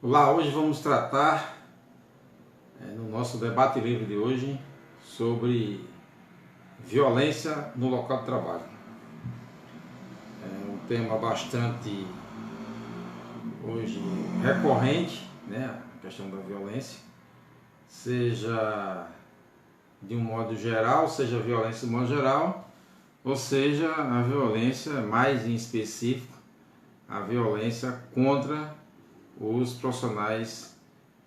Olá, hoje vamos tratar, no nosso debate livre de hoje, sobre violência no local de trabalho. É um tema bastante, hoje, recorrente, né? A questão da violência, seja de um modo geral, seja a violência de um modo geral, ou seja, a violência, mais em específico, a violência contra os profissionais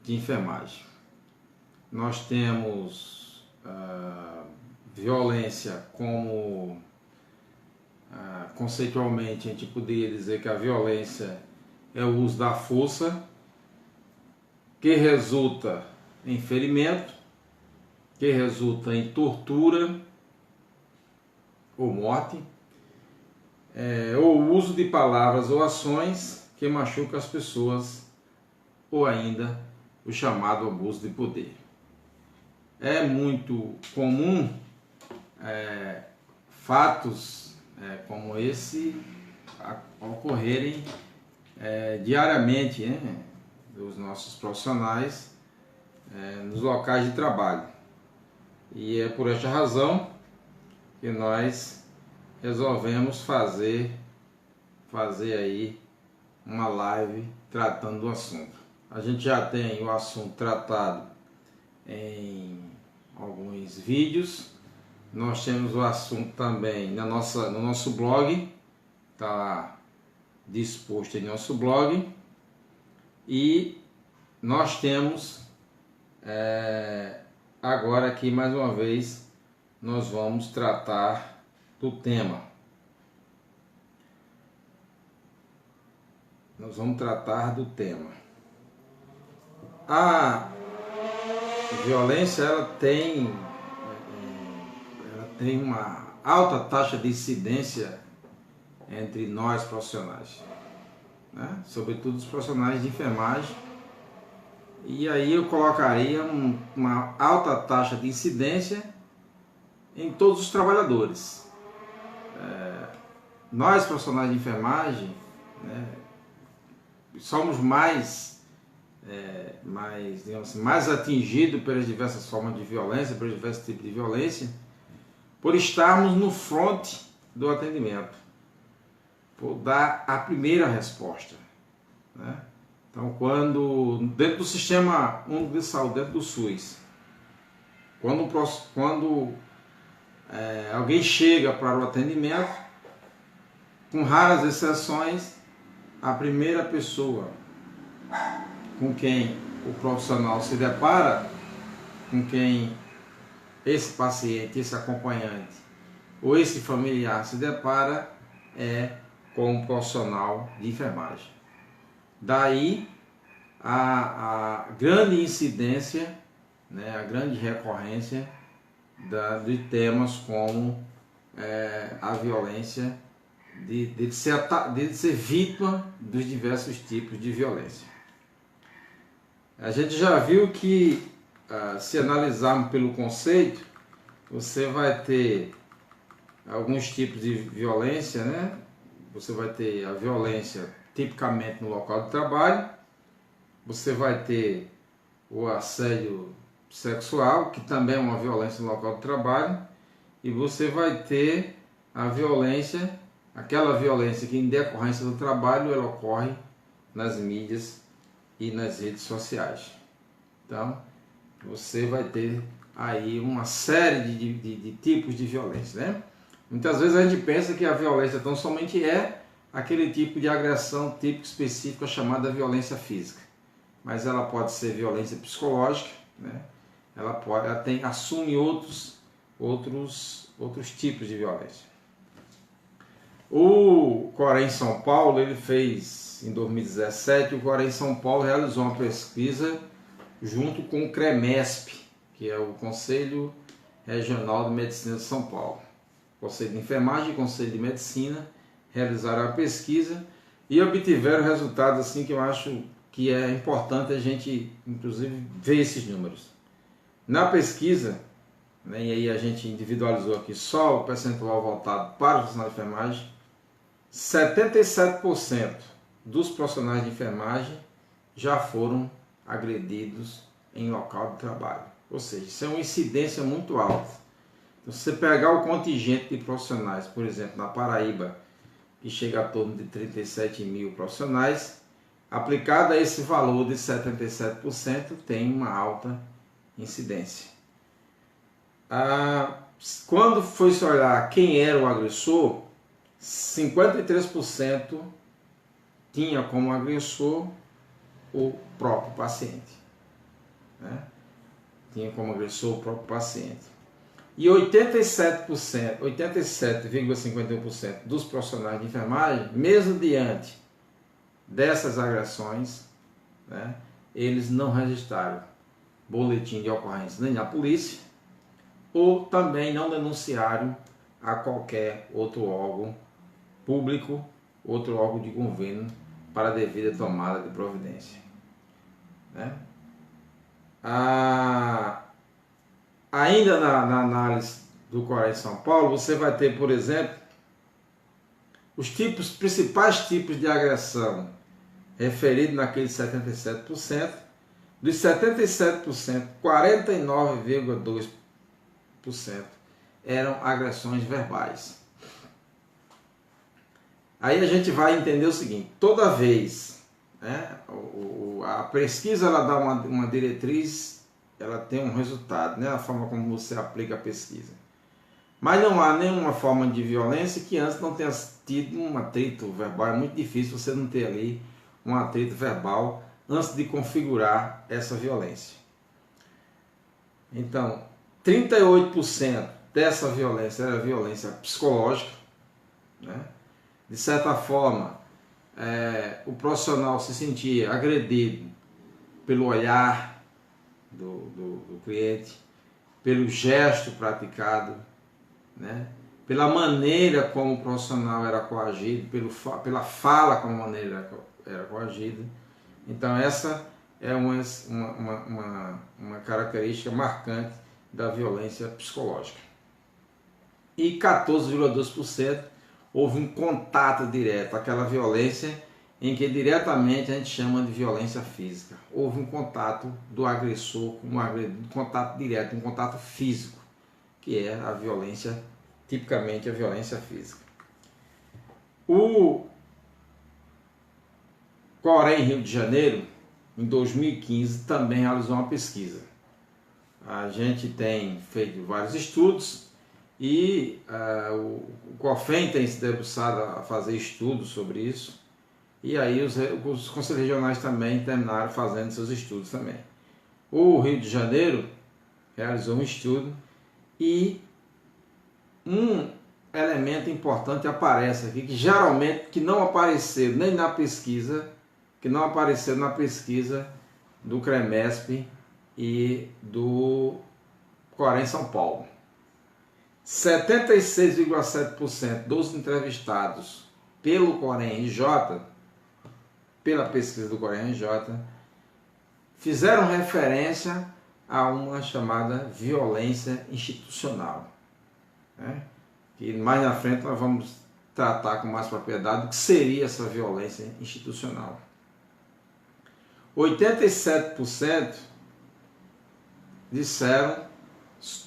de enfermagem. Nós temos violência como, conceitualmente, a gente poderia dizer que a violência é o uso da força que resulta em ferimento, que resulta em tortura ou morte, ou uso de palavras ou ações que machucam as pessoas, ou ainda o chamado abuso de poder. É muito comum fatos como esse ocorrerem diariamente, né, dos nossos profissionais nos locais de trabalho. E é por esta razão que nós resolvemos fazer aí uma live tratando do assunto. A gente já tem o assunto tratado em alguns vídeos. Nós temos o assunto também no nosso blog, está disposto em nosso blog. E nós temos agora aqui mais uma vez nós vamos tratar do tema. Nós vamos tratar do tema. A violência ela tem uma alta taxa de incidência entre nós profissionais, né? Sobretudo os profissionais de enfermagem. E aí eu colocaria uma alta taxa de incidência em todos os trabalhadores. Nós profissionais de enfermagem, né, somos digamos assim, mais atingidos pelas diversas formas de violência, pelos diversos tipos de violência, por estarmos no front do atendimento, por dar a primeira resposta, né? Então, dentro do Sistema Único de Saúde, dentro do SUS, quando alguém chega para o atendimento, com raras exceções, a primeira pessoa com quem o profissional se depara, com quem esse paciente, esse acompanhante ou esse familiar se depara, é com um profissional de enfermagem. Daí a grande incidência, né, a grande recorrência de temas como a violência, de ser vítima dos diversos tipos de violência. A gente já viu que, se analisarmos pelo conceito, você vai ter alguns tipos de violência, né? Você vai ter a violência tipicamente no local de trabalho, você vai ter o assédio sexual, que também é uma violência no local de trabalho, e você vai ter a violência, aquela violência que em decorrência do trabalho ela ocorre nas mídias e nas redes sociais. Então, você vai ter aí uma série de tipos de violência, né? Muitas vezes a gente pensa que a violência tão somente é aquele tipo de agressão típico específica chamada violência física, mas ela pode ser violência psicológica, né? Ela assume outros tipos de violência. O Corém São Paulo, ele fez em 2017, o Corém São Paulo realizou uma pesquisa junto com o CREMESP, que é o Conselho Regional de Medicina de São Paulo. Conselho de Enfermagem e Conselho de Medicina realizaram a pesquisa e obtiveram resultados assim que eu acho que é importante a gente, inclusive, ver esses números. Na pesquisa, né, e aí a gente individualizou aqui só o percentual voltado para o profissional de enfermagem, 77% dos profissionais de enfermagem já foram agredidos em local de trabalho. Ou seja, isso é uma incidência muito alta. Então, se você pegar o contingente de profissionais, por exemplo, na Paraíba, que chega a torno de 37 mil profissionais, aplicado a esse valor de 77%, tem uma alta incidência. Quando foi se olhar quem era o agressor, 53% tinha como agressor o próprio paciente. Né? Tinha como agressor o próprio paciente. E 87,51% dos profissionais de enfermagem, mesmo diante dessas agressões, né, eles não registraram boletim de ocorrência nem na polícia, ou também não denunciaram a qualquer outro órgão público, outro órgão de governo, para a devida tomada de providência. Né? Ainda na análise do Corém de São Paulo, você vai ter, por exemplo, os principais tipos de agressão referidos naqueles 77%. Dos 77%, 49,2% eram agressões verbais. Aí a gente vai entender o seguinte: toda vez, né, a pesquisa ela dá uma diretriz, ela tem um resultado, né, a forma como você aplica a pesquisa. Mas não há nenhuma forma de violência que antes não tenha tido um atrito verbal. É muito difícil você não ter ali um atrito verbal antes de configurar essa violência. Então, 38% dessa violência era violência psicológica, né? De certa forma, o profissional se sentia agredido pelo olhar do cliente, pelo gesto praticado, né? Pela maneira como o profissional era coagido, pela fala como a maneira era coagido. Então essa é uma característica marcante da violência psicológica. E 14,2% houve um contato direto, aquela violência em que diretamente a gente chama de violência física. Houve um contato do agressor com o agredido, um contato direto, um contato físico, que é a violência, tipicamente a violência física. O Corém Rio de Janeiro, em 2015, também realizou uma pesquisa. A gente tem feito vários estudos e o COFEM tem se debruçado a fazer estudos sobre isso. E aí os conselhos regionais também terminaram fazendo seus estudos também. O Rio de Janeiro realizou um estudo e um elemento importante aparece aqui, que geralmente que não apareceu nem na pesquisa, do CREMESP e do Corém São Paulo. 76,7% dos entrevistados pelo Corém RJ, pela pesquisa do Corém RJ, fizeram referência a uma chamada violência institucional, né? Que mais na frente nós vamos tratar com mais propriedade o que seria essa violência institucional. 87% disseram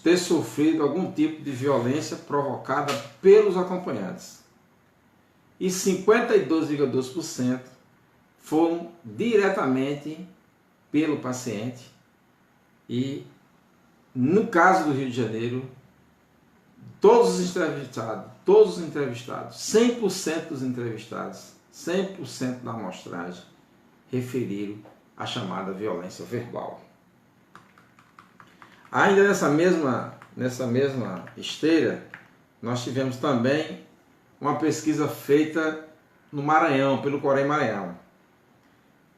ter sofrido algum tipo de violência provocada pelos acompanhantes. E 52,2% foram diretamente pelo paciente. E no caso do Rio de Janeiro, todos os entrevistados, 100% dos entrevistados, 100% da amostragem, referiram a chamada violência verbal. Ainda nessa mesma esteira, nós tivemos também uma pesquisa feita no Maranhão, pelo Corém Maranhão.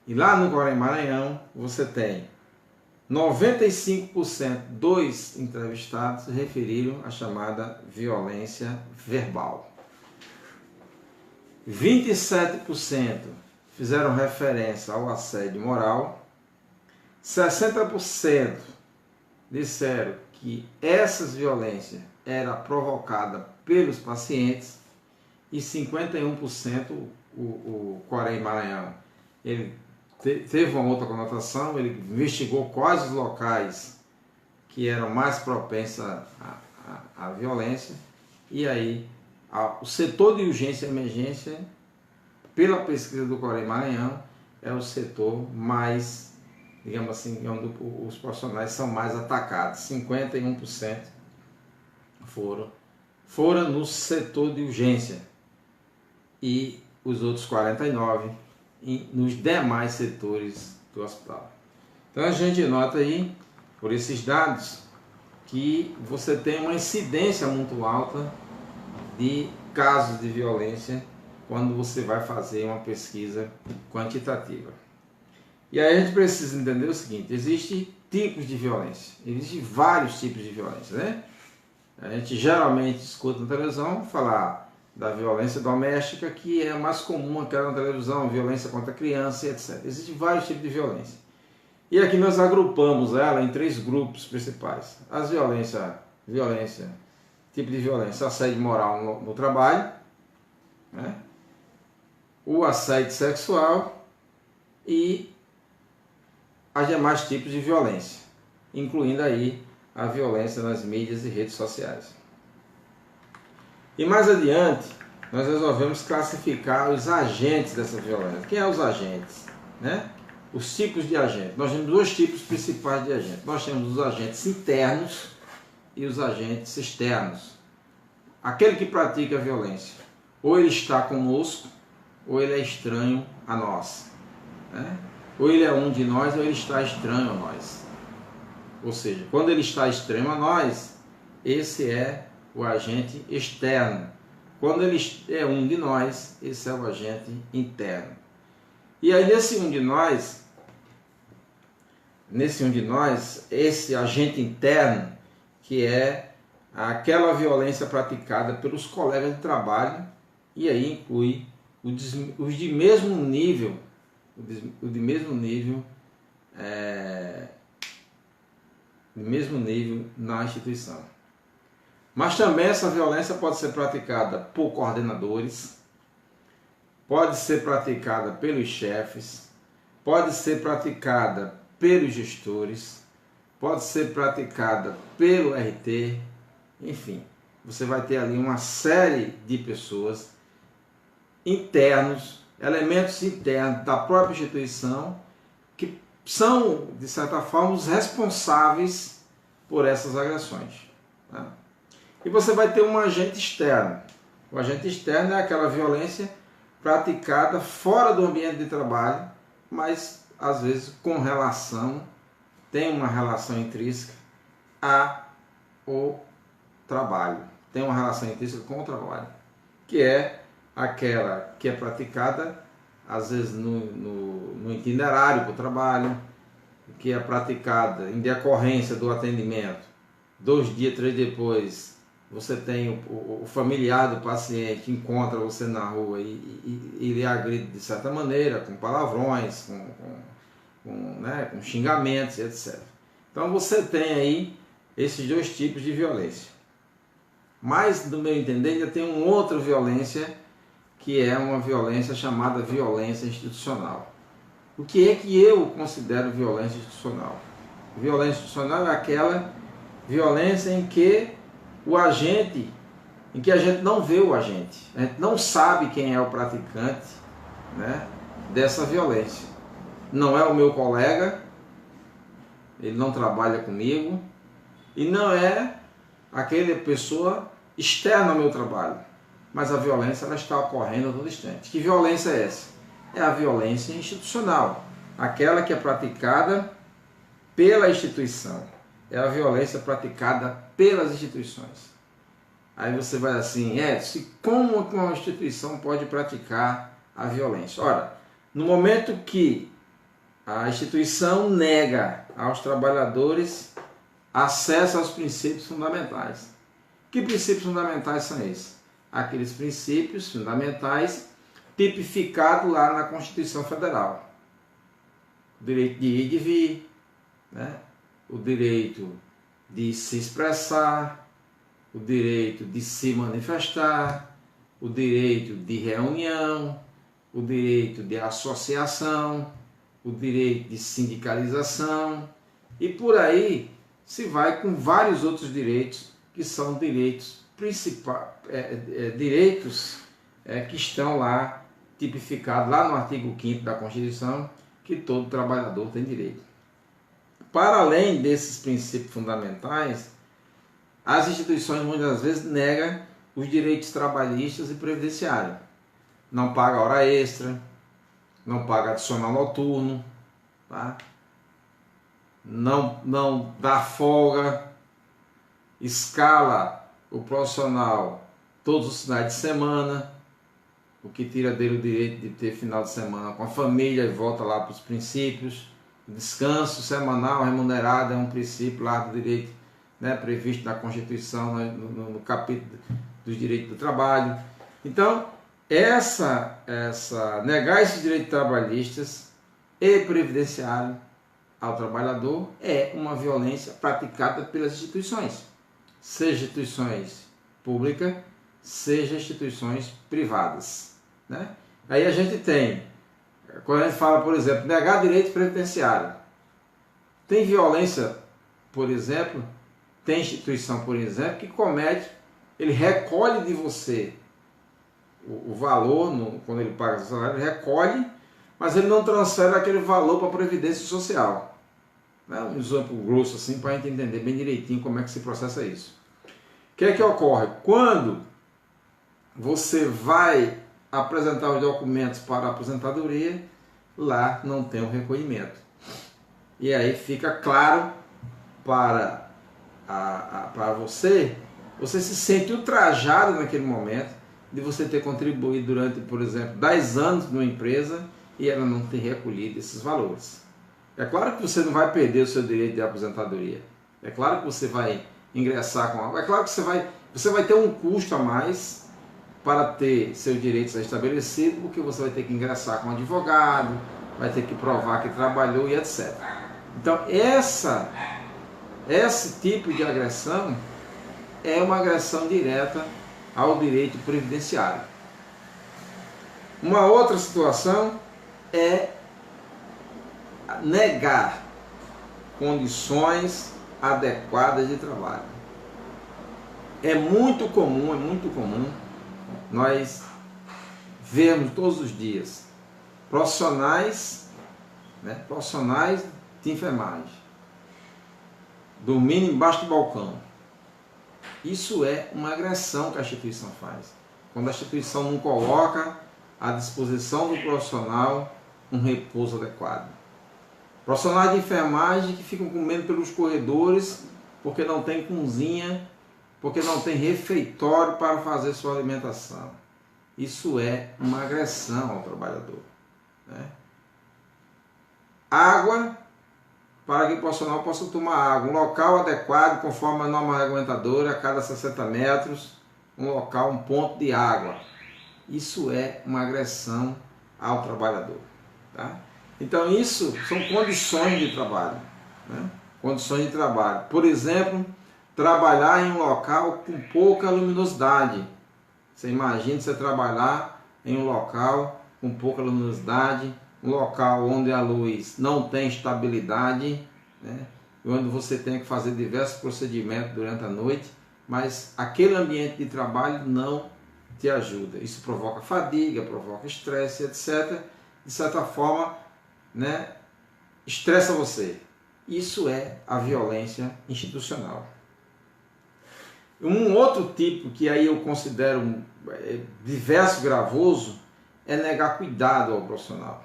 E lá no Corém Maranhão, você tem 95% dos entrevistados referiram a chamada violência verbal. 27% fizeram referência ao assédio moral. 60% disseram que essas violências eram provocadas pelos pacientes. E 51% o Corém Maranhão, ele teve uma outra conotação, ele investigou quais os locais que eram mais propensos à violência, e aí o setor de urgência e emergência, pela pesquisa do Corém Maranhão, é o setor mais, digamos assim, onde os profissionais são mais atacados. 51% foram no setor de urgência e os outros 49% nos demais setores do hospital. Então a gente nota aí, por esses dados, que você tem uma incidência muito alta de casos de violência quando você vai fazer uma pesquisa quantitativa. E aí a gente precisa entender o seguinte: existem tipos de violência, existem vários tipos de violência, né? A gente geralmente escuta na televisão falar da violência doméstica, que é mais comum aquela na televisão, violência contra a criança, etc. Existem vários tipos de violência. E aqui nós agrupamos ela em 3 grupos principais. As tipo de violência: assédio moral no trabalho, né? O assédio sexual e os demais tipos de violência, incluindo aí a violência nas mídias e redes sociais. E mais adiante, nós resolvemos classificar os agentes dessa violência. Quem são os agentes, né? Os tipos de agentes. Nós temos 2 tipos principais de agentes. Nós temos os agentes internos e os agentes externos. Aquele que pratica a violência, ou ele está conosco, ou ele é estranho a nós, né? Ou ele é um de nós, ou ele está estranho a nós. Ou seja, quando ele está estranho a nós, esse é o agente externo. Quando ele é um de nós, esse é o agente interno. E aí nesse um de nós, esse agente interno, que é aquela violência praticada pelos colegas de trabalho, e aí inclui os de mesmo nível, na instituição. Mas também essa violência pode ser praticada por coordenadores, pode ser praticada pelos chefes, pode ser praticada pelos gestores, pode ser praticada pelo RT, enfim, você vai ter ali uma série de pessoas internos, elementos internos da própria instituição, que são, de certa forma, os responsáveis por essas agressões, né? E você vai ter um agente externo. O agente externo é aquela violência praticada fora do ambiente de trabalho, mas às vezes tem uma relação intrínseca ao trabalho, tem uma relação intrínseca com o trabalho, que é aquela que é praticada às vezes no itinerário para o trabalho, que é praticada em decorrência do atendimento. 2 dias, 3 depois, você tem o familiar do paciente, encontra você na rua e lhe agride de certa maneira, com palavrões, com xingamentos, etc. Então você tem aí esses 2 tipos de violência. Mas, do meu entender, ainda tem uma outra violência, que é uma violência chamada violência institucional. O que é que eu considero violência institucional? Violência institucional é aquela violência em que a gente não vê o agente, a gente não sabe quem é o praticante, né, dessa violência. Não é o meu colega, ele não trabalha comigo, e não é aquela pessoa externa ao meu trabalho, mas a violência ela está ocorrendo a todo instante. Que violência é essa? É a violência institucional, aquela que é praticada pela instituição. É a violência praticada pelas instituições. Aí você vai assim, como uma instituição pode praticar a violência? Ora, no momento que a instituição nega aos trabalhadores acesso aos princípios fundamentais. Que princípios fundamentais são esses? Aqueles princípios fundamentais tipificados lá na Constituição Federal. O direito de ir e de vir, né? O direito de se expressar, o direito de se manifestar, o direito de reunião, o direito de associação, o direito de sindicalização e por aí se vai com vários outros direitos que são direitos principais, direitos que estão lá tipificados lá no artigo 5º da Constituição, que todo trabalhador tem direito. Para além desses princípios fundamentais, as instituições muitas vezes negam os direitos trabalhistas e previdenciários. Não paga hora extra, não paga adicional noturno, tá? Não dá folga, escala o profissional todos os finais de semana, o que tira dele o direito de ter final de semana com a família e volta lá para os princípios. Descanso semanal remunerado é um princípio lá do direito, né, previsto na Constituição, no capítulo dos direitos do trabalho. Então, negar esses direitos trabalhistas e previdenciários ao trabalhador é uma violência praticada pelas instituições, seja instituições públicas, seja instituições privadas, né? Aí a gente tem, quando a gente fala, por exemplo, negar direito previdenciário, tem violência, por exemplo, tem instituição, por exemplo, que comete, ele recolhe de você o valor, quando ele paga o salário, ele recolhe, mas ele não transfere aquele valor para a Previdência Social. É um exemplo grosso assim para a gente entender bem direitinho como é que se processa isso. O que é que ocorre? Quando você vai apresentar os documentos para a aposentadoria, lá não tem o recolhimento. E aí fica claro para você se sente ultrajado naquele momento de você ter contribuído durante, por exemplo, 10 anos numa empresa e ela não ter recolhido esses valores. É claro que você não vai perder o seu direito de aposentadoria. É claro que você vai ingressar com algo. É claro que você vai ter um custo a mais para ter seus direitos estabelecidos, porque você vai ter que ingressar com um advogado, vai ter que provar que trabalhou e etc. Então, esse tipo de agressão é uma agressão direta ao direito previdenciário. Uma outra situação é negar condições adequadas de trabalho. É muito comum nós vermos todos os dias profissionais de enfermagem dormindo embaixo do balcão. Isso é uma agressão que a instituição faz. Quando a instituição não coloca à disposição do profissional um repouso adequado. Profissionais de enfermagem que ficam comendo pelos corredores porque não tem cozinha, porque não tem refeitório para fazer sua alimentação. Isso é uma agressão ao trabalhador, né? Água, para que o profissional possa tomar água. Um local adequado, conforme a norma regulamentadora, a cada 60 metros, um local, um ponto de água. Isso é uma agressão ao trabalhador, tá? Então isso são condições de trabalho, né? Condições de trabalho. Por exemplo, trabalhar em um local com pouca luminosidade. Você imagina você trabalhar em um local com pouca luminosidade, um local onde a luz não tem estabilidade, né? Onde você tem que fazer diversos procedimentos durante a noite, mas aquele ambiente de trabalho não te ajuda. Isso provoca fadiga, provoca estresse, etc. De certa forma, né, estressa você. Isso é a violência institucional. Um outro tipo que aí eu considero diverso, gravoso, é negar cuidado ao profissional,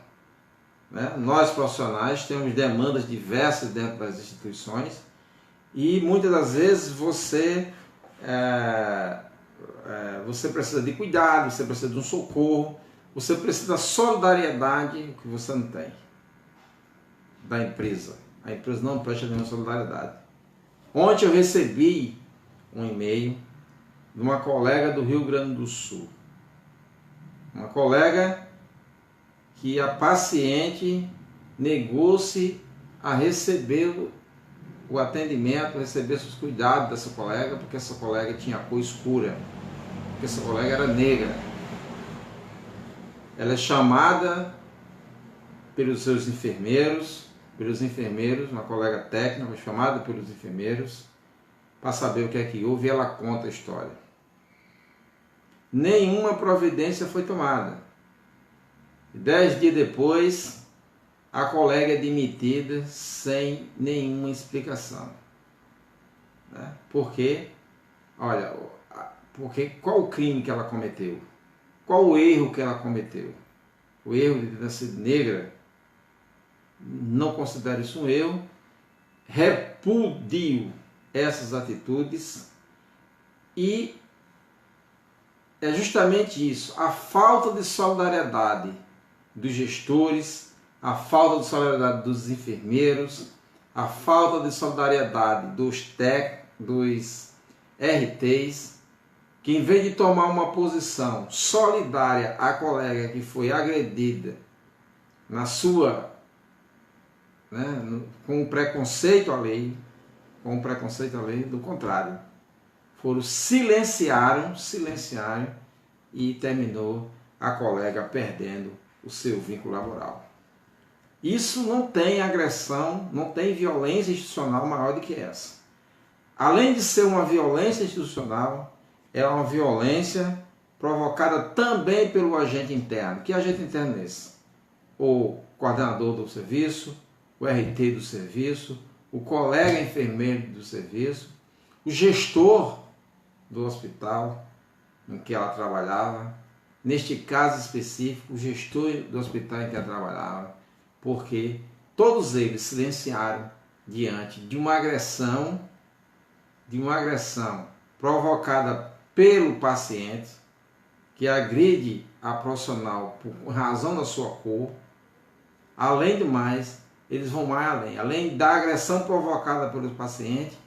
né? Nós profissionais temos demandas diversas dentro das instituições e muitas das vezes você precisa de cuidado, você precisa de um socorro, você precisa da solidariedade que você não tem da empresa. A empresa não presta nenhuma solidariedade. Ontem eu recebi um e-mail de uma colega do Rio Grande do Sul. Uma colega que a paciente negou-se a receber o atendimento, receber os cuidados dessa colega, porque essa colega tinha cor escura, porque essa colega era negra. Ela é chamada pelos seus enfermeiros, uma colega técnica foi chamada pelos enfermeiros para saber o que é que houve, e ela conta a história. Nenhuma providência foi tomada. 10 dias depois, a colega é demitida sem nenhuma explicação. Né? Por quê? Olha, porque qual o crime que ela cometeu? Qual o erro que ela cometeu? O erro de ter sido negra? Não considero isso um erro. Repudio essas atitudes, e é justamente isso, a falta de solidariedade dos gestores, a falta de solidariedade dos enfermeiros, a falta de solidariedade dos RTs, que em vez de tomar uma posição solidária à colega que foi agredida na sua, né, com o preconceito à lei, do contrário, silenciaram e terminou a colega perdendo o seu vínculo laboral. Isso não tem agressão, não tem violência institucional maior do que essa. Além de ser uma violência institucional, é uma violência provocada também pelo agente interno. Que agente interno é esse? O coordenador do serviço, o RT do serviço, o colega enfermeiro do serviço, o gestor do hospital em que ela trabalhava, neste caso específico, o gestor do hospital em que ela trabalhava, porque todos eles silenciaram diante de uma agressão provocada pelo paciente, que agride a profissional por razão da sua cor. Além do mais, eles vão mais além. Além da agressão provocada pelo paciente,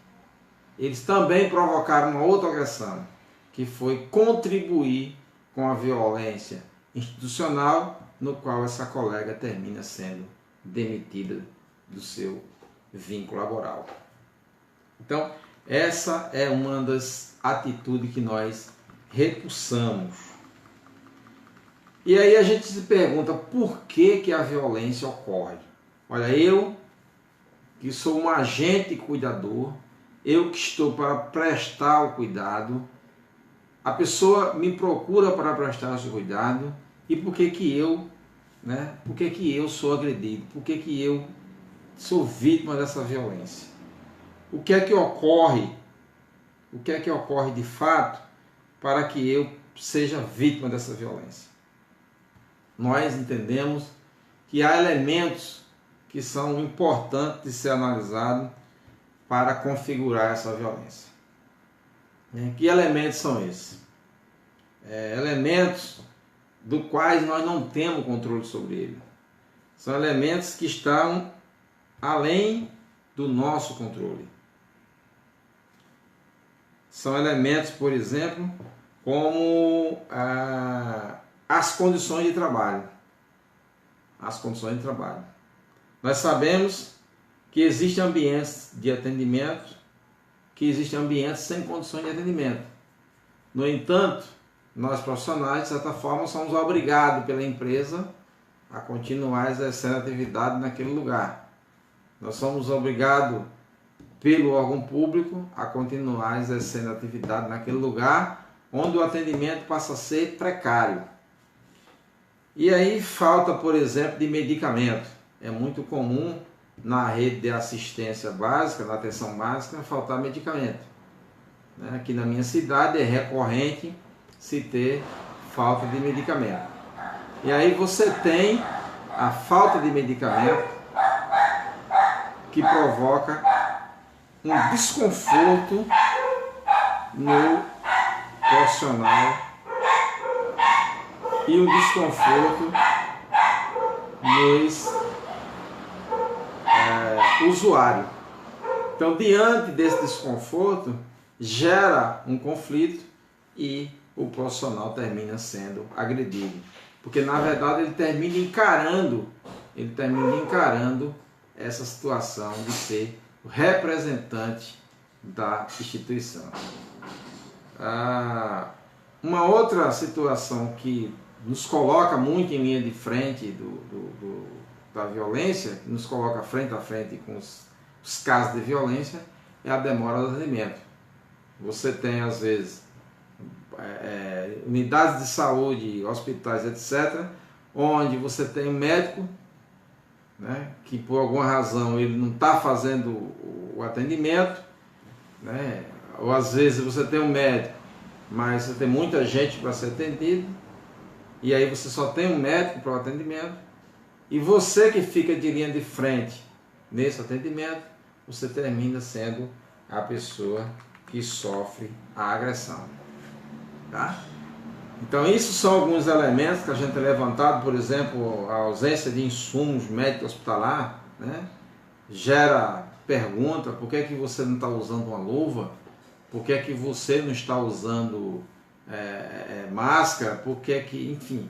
eles também provocaram uma outra agressão, que foi contribuir com a violência institucional, no qual essa colega termina sendo demitida do seu vínculo laboral. Então, essa é uma das atitudes que nós repulsamos. E aí a gente se pergunta por que a violência ocorre. Olha, eu que sou um agente cuidador, eu que estou para prestar o cuidado, a pessoa me procura para prestar esse cuidado, e por que eu sou agredido? Por que eu sou vítima dessa violência? O que é que ocorre? O que é que ocorre de fato para que eu seja vítima dessa violência? Nós entendemos que há elementos que são importantes de ser analisados para configurar essa violência. Que elementos são esses? Elementos do quais nós não temos controle sobre ele. São elementos que estão além do nosso controle. São elementos, por exemplo, como as condições de trabalho. As condições de trabalho. Nós sabemos que existem ambientes de atendimento, que existem ambientes sem condições de atendimento. No entanto, nós profissionais, de certa forma, somos obrigados pela empresa a continuar exercendo atividade naquele lugar. Nós somos obrigados pelo órgão público a continuar exercendo atividade naquele lugar onde o atendimento passa a ser precário. E aí falta, por exemplo, de medicamento. É muito comum na rede de assistência básica, na atenção básica, faltar medicamento. Aqui na minha cidade é recorrente se ter falta de medicamento. E aí você tem a falta de medicamento que provoca um desconforto no profissional e um desconforto nos usuários. Então, diante desse desconforto, gera um conflito e o profissional termina sendo agredido. Porque, na verdade, ele termina encarando essa situação de ser o representante da instituição. Uma outra situação que nos coloca muito em linha de frente da violência, que nos coloca frente a frente com os casos de violência, é a demora do atendimento. Você tem, às vezes, unidades de saúde, hospitais, etc., onde você tem um médico, né, que por alguma razão ele não está fazendo o atendimento, né, ou às vezes você tem um médico, mas você tem muita gente para ser atendido, e aí você só tem um médico para o atendimento, e você que fica de linha de frente nesse atendimento, você termina sendo a pessoa que sofre a agressão. Tá? Então, isso são alguns elementos que a gente tem levantado, por exemplo, a ausência de insumos médicos hospitalar, né? Gera pergunta: por que é que você não está usando uma luva? Por que é que você não está usando máscara? Por que é que, enfim,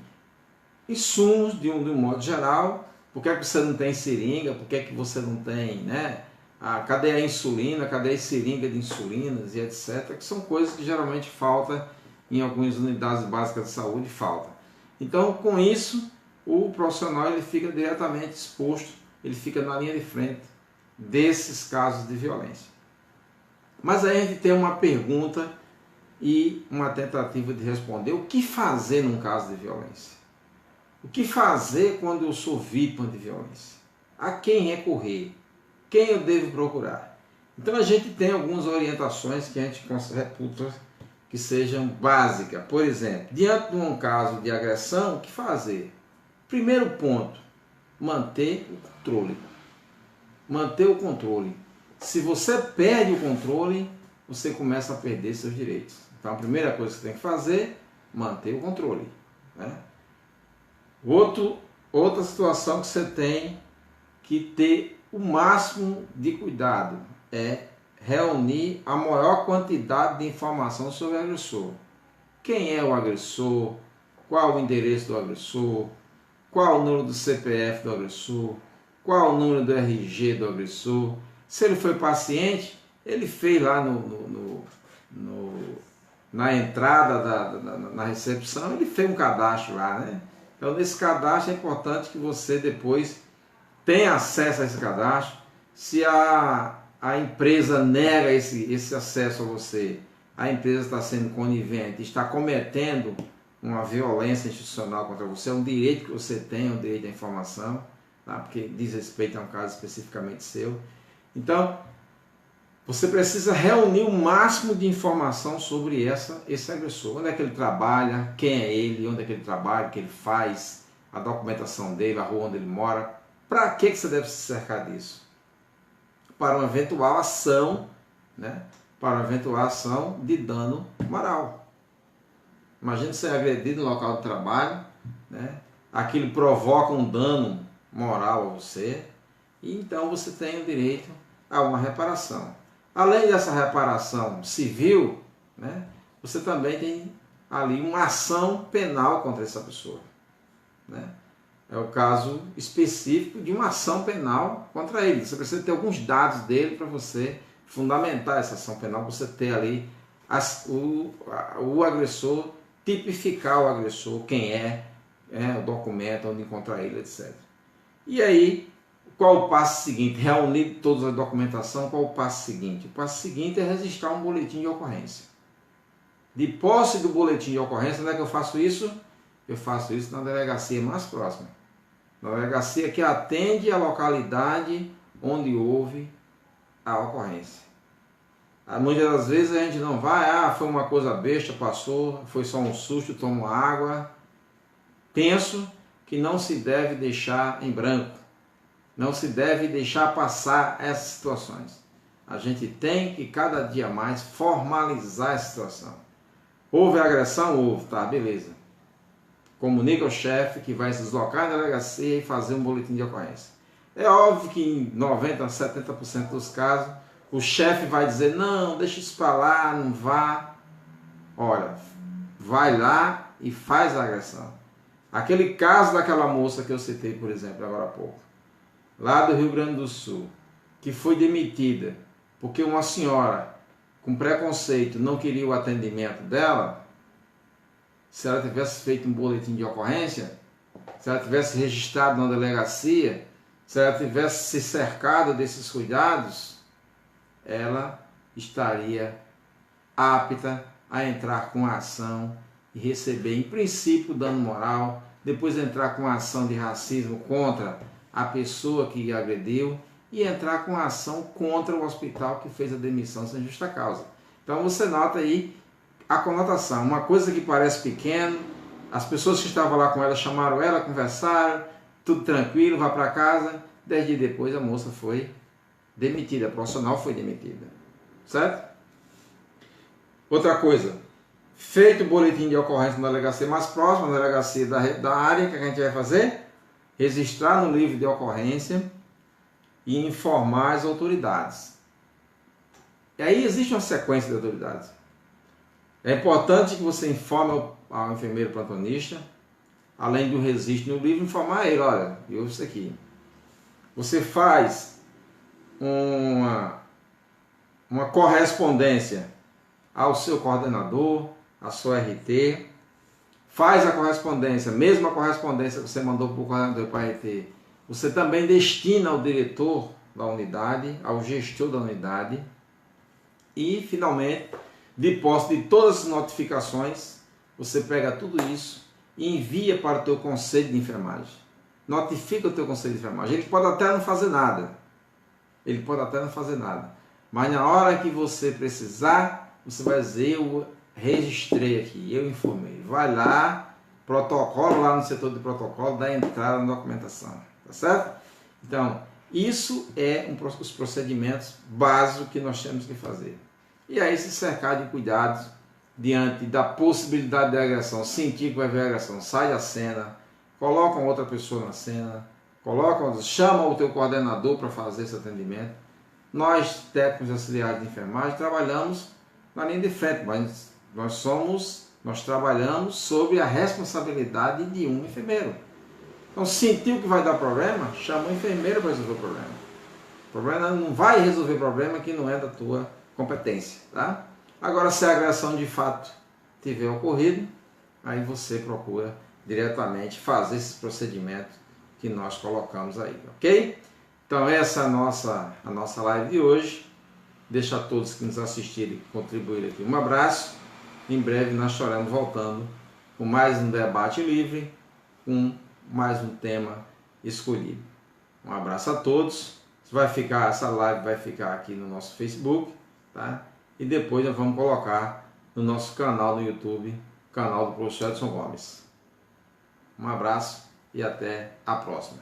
insumos de um modo geral. Por que é que você não tem seringa? Por que é que você não tem, né? Cadê a insulina? Cadê a seringa de insulinas e etc. Que são coisas que geralmente faltam em algumas unidades básicas de saúde, falta. Então, com isso, o profissional ele fica diretamente exposto, ele fica na linha de frente desses casos de violência. Mas aí a gente tem uma pergunta e uma tentativa de responder: o que fazer num caso de violência? O que fazer quando eu sou vítima de violência? A quem recorrer? Quem eu devo procurar? Então a gente tem algumas orientações que a gente reputa que sejam básicas. Por exemplo, diante de um caso de agressão, o que fazer? Primeiro ponto, manter o controle. Manter o controle. Se você perde o controle, você começa a perder seus direitos. Então a primeira coisa que você tem que fazer, manter o controle, né? Outra situação que você tem que ter o máximo de cuidado é reunir a maior quantidade de informação sobre o agressor. Quem é o agressor? Qual o endereço do agressor? Qual o número do CPF do agressor? Qual o número do RG do agressor? Se ele foi paciente, ele fez lá na entrada na recepção, ele fez um cadastro lá, né? Então, nesse cadastro é importante que você depois tenha acesso a esse cadastro. Se a empresa nega esse acesso a você, a empresa está sendo conivente, está cometendo uma violência institucional contra você, é um direito que você tem, é um direito à informação, tá? Porque diz respeito a um caso especificamente seu. Então, você precisa reunir o máximo de informação sobre esse agressor. Onde é que ele trabalha, quem é ele, onde é que ele trabalha, o que ele faz, a documentação dele, a rua onde ele mora. Para que você deve se cercar disso? Para uma eventual ação, né? Para uma eventual ação de dano moral. Imagina ser agredido no local de trabalho, né? Aquilo provoca um dano moral a você, e então você tem o direito a uma reparação. Além dessa reparação civil, né, você também tem ali uma ação penal contra essa pessoa, né? É o caso específico de uma ação penal contra ele. Você precisa ter alguns dados dele para você fundamentar essa ação penal, você ter ali o agressor, tipificar o agressor, quem o documento, onde encontrar ele, etc. E aí, qual o passo seguinte? Reunir toda a documentação, qual o passo seguinte? O passo seguinte é registrar um boletim de ocorrência. De posse do boletim de ocorrência, onde é que eu faço isso? Eu faço isso na delegacia mais próxima. Na delegacia que atende a localidade onde houve a ocorrência. Muitas das vezes a gente não vai, foi uma coisa besta, passou, foi só um susto, tomo água. Penso que não se deve deixar em branco. Não se deve deixar passar essas situações. A gente tem que cada dia mais formalizar a situação. Houve agressão? Houve, tá, beleza. Comunica ao chefe que vai se deslocar na delegacia e fazer um boletim de ocorrência. É óbvio que em 90% a 70% dos casos, o chefe vai dizer: não, deixa isso para lá, não vá. Olha, vai lá e faz a agressão. Aquele caso daquela moça que eu citei, por exemplo, agora há pouco, lá do Rio Grande do Sul, que foi demitida porque uma senhora com preconceito não queria o atendimento dela. Se ela tivesse feito um boletim de ocorrência, se ela tivesse registrado na delegacia, se ela tivesse se cercado desses cuidados, ela estaria apta a entrar com a ação e receber, em princípio, dano moral, depois entrar com a ação de racismo contra a pessoa que agrediu e entrar com a ação contra o hospital que fez a demissão sem justa causa. Então você nota aí a conotação, uma coisa que parece pequeno, as pessoas que estavam lá com ela chamaram ela, conversaram, tudo tranquilo, vai para casa, 10 dias depois a moça foi demitida, a profissional foi demitida, certo? Outra coisa, feito o boletim de ocorrência na delegacia mais próxima, na delegacia da área, que a gente vai fazer? Registrar no livro de ocorrência e informar as autoridades. E aí existe uma sequência de autoridades. É importante que você informe ao enfermeiro plantonista, além do registro no livro, informar ele, olha, eu isso aqui. Você faz uma correspondência ao seu coordenador, à sua RT, faz a correspondência, mesmo a correspondência que você mandou para o coordenador e para a RT, você também destina ao diretor da unidade, ao gestor da unidade, e finalmente, de posse de todas as notificações, você pega tudo isso e envia para o teu conselho de enfermagem. Notifica o teu conselho de enfermagem. Ele pode até não fazer nada. Mas na hora que você precisar, você vai dizer, eu registrei aqui, eu informei. Vai lá, protocolo lá no setor de protocolo, dá entrada na documentação. Tá certo? Então, isso é os procedimentos básicos que nós temos que fazer. E aí se cercar de cuidados diante da possibilidade de agressão, sentir que vai haver agressão, sai da cena, coloca outra pessoa na cena, chama o teu coordenador para fazer esse atendimento. Nós, técnicos auxiliares de enfermagem, trabalhamos na linha de frente, mas nós trabalhamos sob a responsabilidade de um enfermeiro. Então, sentiu que vai dar problema, chama o enfermeiro para resolver o problema. O problema não vai resolver problema que não é da tua competência, tá? Agora, se a agressão de fato tiver ocorrido, aí você procura diretamente fazer esses procedimentos que nós colocamos aí, ok? Então, essa é a nossa live de hoje. Deixo a todos que nos assistiram e contribuíram aqui um abraço. Em breve nós estaremos voltando com mais um debate livre, com mais um tema escolhido. Um abraço a todos. Essa live vai ficar aqui no nosso Facebook, tá? E depois nós vamos colocar no nosso canal no YouTube, canal do professor Edson Gomes. Um abraço e até a próxima.